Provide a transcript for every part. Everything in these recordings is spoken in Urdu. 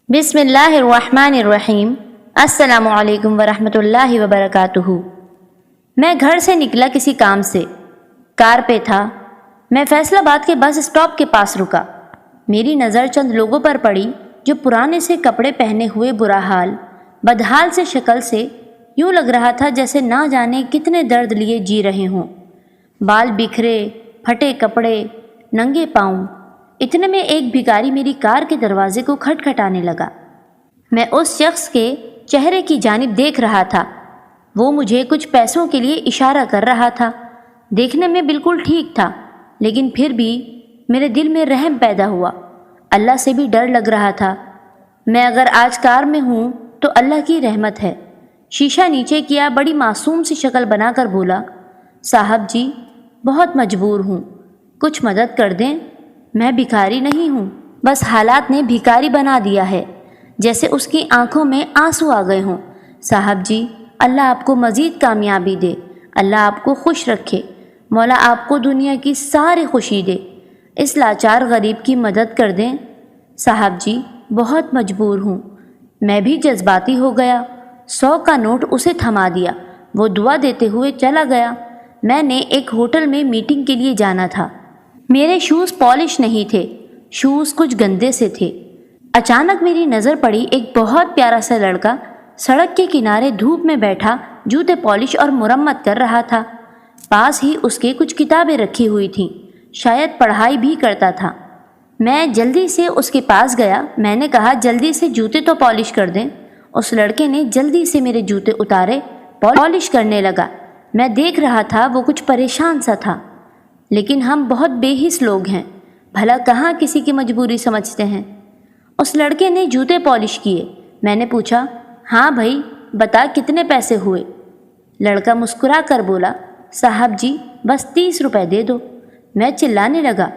بسم اللہ الرحمن الرحیم۔ السلام علیکم ورحمۃ اللہ وبرکاتہ۔ میں گھر سے نکلا کسی کام سے، کار پہ تھا۔ میں فیصل آباد کے بس اسٹاپ کے پاس رکا۔ میری نظر چند لوگوں پر پڑی جو پرانے سے کپڑے پہنے ہوئے، برا حال، بدحال سے شکل سے یوں لگ رہا تھا جیسے نہ جانے کتنے درد لیے جی رہے ہوں۔ بال بکھرے، پھٹے کپڑے، ننگے پاؤں۔ اتنے میں ایک بھکاری میری کار کے دروازے کو کھٹکھٹانے لگا۔ میں اس شخص کے چہرے کی جانب دیکھ رہا تھا۔ وہ مجھے کچھ پیسوں کے لیے اشارہ کر رہا تھا۔ دیکھنے میں بالکل ٹھیک تھا، لیکن پھر بھی میرے دل میں رحم پیدا ہوا۔ اللہ سے بھی ڈر لگ رہا تھا۔ میں اگر آج کار میں ہوں تو اللہ کی رحمت ہے۔ شیشہ نیچے کیا، بڑی معصوم سی شکل بنا کر بولا، صاحب جی بہت مجبور ہوں، کچھ مدد کر دیں۔ میں بھکاری نہیں ہوں، بس حالات نے بھکاری بنا دیا ہے۔ جیسے اس کی آنکھوں میں آنسو آ گئے ہوں۔ صاحب جی اللہ آپ کو مزید کامیابی دے، اللہ آپ کو خوش رکھے، مولا آپ کو دنیا کی ساری خوشی دے، اس لاچار غریب کی مدد کر دیں۔ صاحب جی بہت مجبور ہوں۔ میں بھی جذباتی ہو گیا۔ 100 کا نوٹ اسے تھما دیا۔ وہ دعا دیتے ہوئے چلا گیا۔ میں نے ایک ہوٹل میں میٹنگ کے لیے جانا تھا۔ میرے شوز پالش نہیں تھے، شوز کچھ گندے سے تھے۔ اچانک میری نظر پڑی ایک بہت پیارا سا لڑکا سڑک کے کنارے دھوپ میں بیٹھا جوتے پالش اور مرمت کر رہا تھا۔ پاس ہی اس کے کچھ کتابیں رکھی ہوئی تھیں، شاید پڑھائی بھی کرتا تھا۔ میں جلدی سے اس کے پاس گیا۔ میں نے کہا جلدی سے جوتے تو پالش کر دیں۔ اس لڑکے نے جلدی سے میرے جوتے اتارے، پالش کرنے لگا۔ میں دیکھ رہا تھا وہ کچھ پریشان سا تھا، لیکن ہم بہت بے حس لوگ ہیں، بھلا کہاں کسی کی مجبوری سمجھتے ہیں۔ اس لڑکے نے جوتے پالش کیے۔ میں نے پوچھا، ہاں بھائی بتا کتنے پیسے ہوئے؟ لڑکا مسکرا کر بولا، صاحب جی بس 30 روپے دے دو۔ میں چلانے لگا،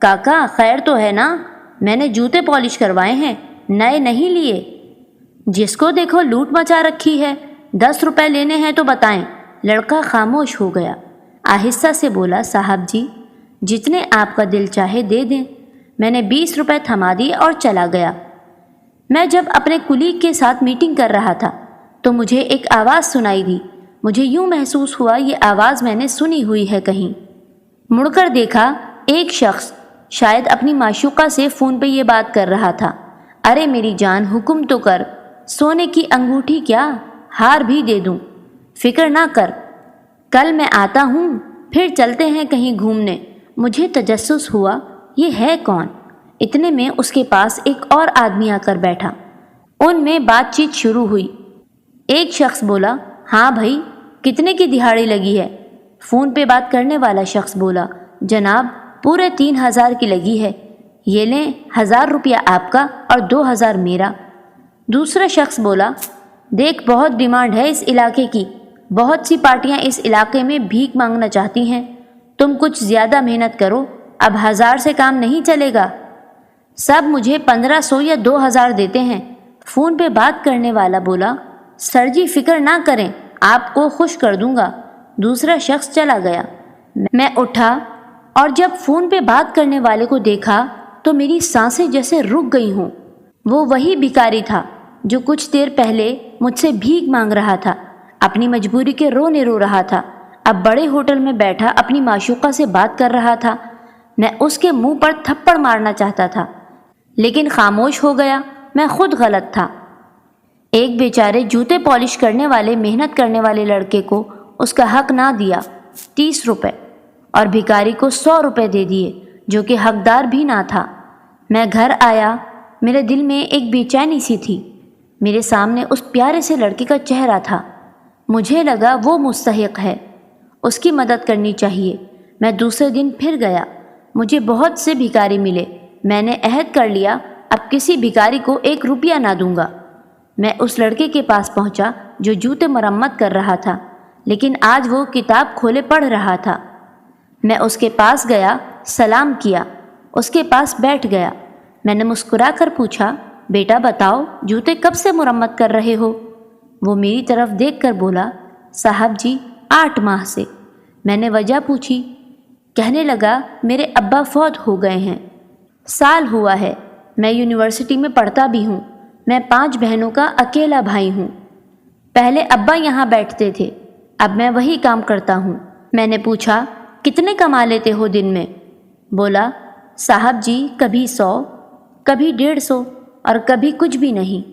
کاکا خیر تو ہے نا، میں نے جوتے پالش کروائے ہیں، نئے نہیں لیے۔ جس کو دیکھو لوٹ مچا رکھی ہے، 10 روپے لینے ہیں تو بتائیں۔ لڑکا خاموش ہو گیا۔ آہستہ سے بولا، صاحب جی جتنے آپ کا دل چاہے دے دیں۔ میں نے 20 روپے تھما دیے اور چلا گیا۔ میں جب اپنے کلیگ کے ساتھ میٹنگ کر رہا تھا تو مجھے ایک آواز سنائی دی۔ مجھے یوں محسوس ہوا یہ آواز میں نے سنی ہوئی ہے کہیں۔ مڑ کر دیکھا، ایک شخص شاید اپنی معشوقہ سے فون پہ یہ بات کر رہا تھا۔ ارے میری جان حکم تو کر، سونے کی انگوٹھی کیا ہار بھی دے دوں، فکر نہ کر، کل میں آتا ہوں، پھر چلتے ہیں کہیں گھومنے۔ مجھے تجسس ہوا یہ ہے کون؟ اتنے میں اس کے پاس ایک اور آدمی آ کر بیٹھا۔ ان میں بات چیت شروع ہوئی۔ ایک شخص بولا، ہاں بھائی کتنے کی دہاڑی لگی ہے؟ فون پہ بات کرنے والا شخص بولا، جناب پورے 3000 کی لگی ہے، یہ لیں 1000 روپیہ آپ کا اور 2000 میرا۔ دوسرا شخص بولا، دیکھ بہت ڈیمانڈ ہے اس علاقے کی، بہت سی پارٹیاں اس علاقے میں بھیک مانگنا چاہتی ہیں، تم کچھ زیادہ محنت کرو، اب 1000 سے کام نہیں چلے گا۔ سب مجھے 1500 یا 2000 دیتے ہیں۔ فون پہ بات کرنے والا بولا، سر جی فکر نہ کریں، آپ کو خوش کر دوں گا۔ دوسرا شخص چلا گیا۔ میں اٹھا اور جب فون پہ بات کرنے والے کو دیکھا تو میری سانسیں جیسے رک گئی ہوں۔ وہ وہی بھکاری تھا جو کچھ دیر پہلے مجھ سے بھیک مانگ رہا تھا، اپنی مجبوری کے رونے رو رہا تھا، اب بڑے ہوٹل میں بیٹھا اپنی معشوقہ سے بات کر رہا تھا۔ میں اس کے منہ پر تھپڑ مارنا چاہتا تھا، لیکن خاموش ہو گیا۔ میں خود غلط تھا۔ ایک بیچارے جوتے پالش کرنے والے، محنت کرنے والے لڑکے کو اس کا حق نہ دیا، 30 روپے، اور بھکاری کو 100 روپے دے دیے جو کہ حقدار بھی نہ تھا۔ میں گھر آیا، میرے دل میں ایک بے چینی سی تھی۔ میرے سامنے اس پیارے سے لڑکے کا چہرہ تھا۔ مجھے لگا وہ مستحق ہے، اس کی مدد کرنی چاہیے۔ میں دوسرے دن پھر گیا۔ مجھے بہت سے بھکاری ملے۔ میں نے عہد کر لیا اب کسی بھکاری کو 1 روپیہ نہ دوں گا۔ میں اس لڑکے کے پاس پہنچا جو جوتے مرمت کر رہا تھا، لیکن آج وہ کتاب کھولے پڑھ رہا تھا۔ میں اس کے پاس گیا، سلام کیا، اس کے پاس بیٹھ گیا۔ میں نے مسکرا کر پوچھا، بیٹا بتاؤ جوتے کب سے مرمت کر رہے ہو؟ وہ میری طرف دیکھ کر بولا، صاحب جی 8 ماہ سے۔ میں نے وجہ پوچھی۔ کہنے لگا، میرے ابا فوت ہو گئے ہیں، سال ہوا ہے، میں یونیورسٹی میں پڑھتا بھی ہوں، میں 5 بہنوں کا اکیلا بھائی ہوں۔ پہلے ابا یہاں بیٹھتے تھے، اب میں وہی کام کرتا ہوں۔ میں نے پوچھا کتنے کما لیتے ہو دن میں؟ بولا صاحب جی کبھی 100، کبھی 150 اور کبھی کچھ بھی نہیں۔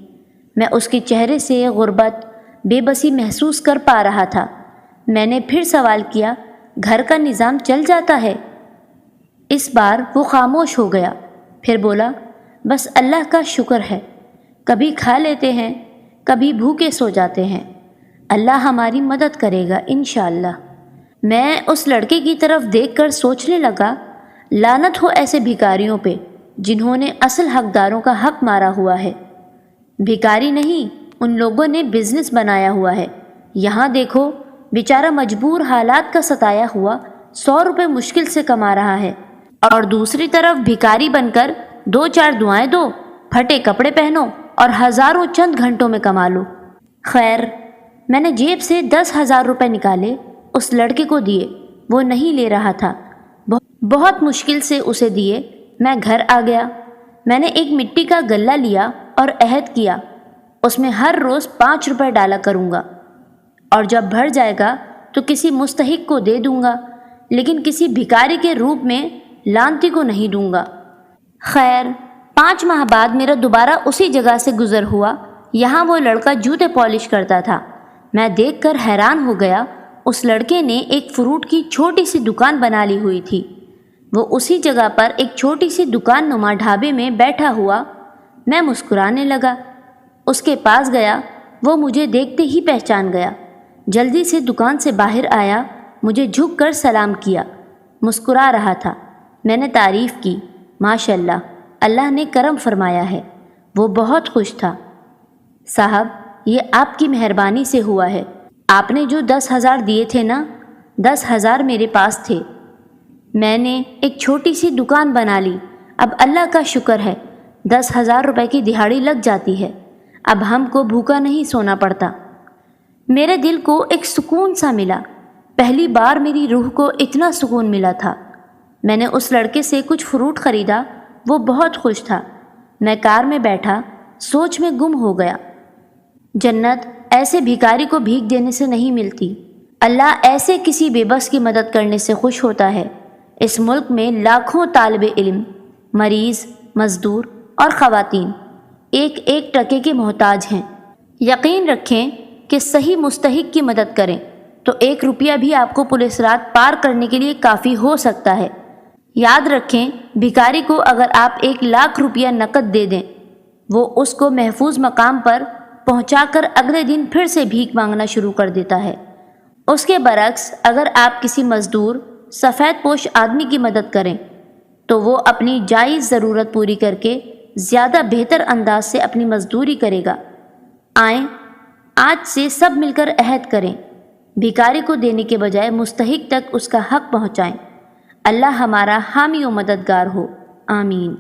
میں اس کے چہرے سے غربت، بے بسی محسوس کر پا رہا تھا۔ میں نے پھر سوال کیا گھر کا نظام چل جاتا ہے؟ اس بار وہ خاموش ہو گیا، پھر بولا بس اللہ کا شکر ہے، کبھی کھا لیتے ہیں، کبھی بھوکے سو جاتے ہیں، اللہ ہماری مدد کرے گا انشاءاللہ۔ میں اس لڑکے کی طرف دیکھ کر سوچنے لگا لعنت ہو ایسے بھکاریوں پہ جنہوں نے اصل حقداروں کا حق مارا ہوا ہے۔ بھکاری نہیں، ان لوگوں نے بزنس بنایا ہوا ہے۔ یہاں دیکھو بیچارہ مجبور حالات کا ستایا ہوا 100 روپے مشکل سے کما رہا ہے، اور دوسری طرف بھکاری بن کر 2-4 دعائیں دو، پھٹے کپڑے پہنو اور ہزاروں چند گھنٹوں میں کما لو۔ خیر، میں نے جیب سے 10,000 روپے نکالے، اس لڑکے کو دیے، وہ نہیں لے رہا تھا، بہت مشکل سے اسے دیے۔ میں گھر آ گیا، میں نے ایک مٹی کا گلہ لیا اور عہد کیا اس میں ہر روز 5 روپے ڈالا کروں گا، اور جب بھر جائے گا تو کسی مستحق کو دے دوں گا، لیکن کسی بھکاری کے روپ میں لانتی کو نہیں دوں گا۔ خیر، 5 ماہ بعد میرا دوبارہ اسی جگہ سے گزر ہوا۔ یہاں وہ لڑکا جوتے پالش کرتا تھا۔ میں دیکھ کر حیران ہو گیا، اس لڑکے نے ایک فروٹ کی چھوٹی سی دکان بنا لی ہوئی تھی۔ وہ اسی جگہ پر ایک چھوٹی سی دکان نما ڈھابے میں بیٹھا ہوا۔ میں مسکرانے لگا، اس کے پاس گیا، وہ مجھے دیکھتے ہی پہچان گیا، جلدی سے دکان سے باہر آیا، مجھے جھک کر سلام کیا، مسکرا رہا تھا۔ میں نے تعریف کی، ماشاءاللہ، اللہ نے کرم فرمایا ہے۔ وہ بہت خوش تھا۔ صاحب، یہ آپ کی مہربانی سے ہوا ہے، آپ نے جو 10,000 دیے تھے نا، 10,000 میرے پاس تھے، میں نے ایک چھوٹی سی دکان بنا لی، اب اللہ کا شکر ہے 10,000 روپے کی دہاڑی لگ جاتی ہے، اب ہم کو بھوکا نہیں سونا پڑتا۔ میرے دل کو ایک سکون سا ملا، پہلی بار میری روح کو اتنا سکون ملا تھا۔ میں نے اس لڑکے سے کچھ فروٹ خریدا، وہ بہت خوش تھا۔ میں کار میں بیٹھا، سوچ میں گم ہو گیا۔ جنت ایسے بھکاری کو بھیک دینے سے نہیں ملتی، اللہ ایسے کسی بے بس کی مدد کرنے سے خوش ہوتا ہے۔ اس ملک میں لاکھوں طالب علم، مریض، مزدور اور خواتین ایک ایک ٹکے کے محتاج ہیں۔ یقین رکھیں کہ صحیح مستحق کی مدد کریں تو 1 روپیہ بھی آپ کو پولیس رات پار کرنے کے لیے کافی ہو سکتا ہے۔ یاد رکھیں، بھکاری کو اگر آپ 1,00,000 روپیہ نقد دے دیں، وہ اس کو محفوظ مقام پر پہنچا کر اگلے دن پھر سے بھیک مانگنا شروع کر دیتا ہے۔ اس کے برعکس اگر آپ کسی مزدور، سفید پوش آدمی کی مدد کریں تو وہ اپنی جائز ضرورت پوری کر کے زیادہ بہتر انداز سے اپنی مزدوری کرے گا۔ آئیں، آج سے سب مل کر عہد کریں، بھکاری کو دینے کے بجائے مستحق تک اس کا حق پہنچائیں۔ اللہ ہمارا حامی و مددگار ہو، آمین۔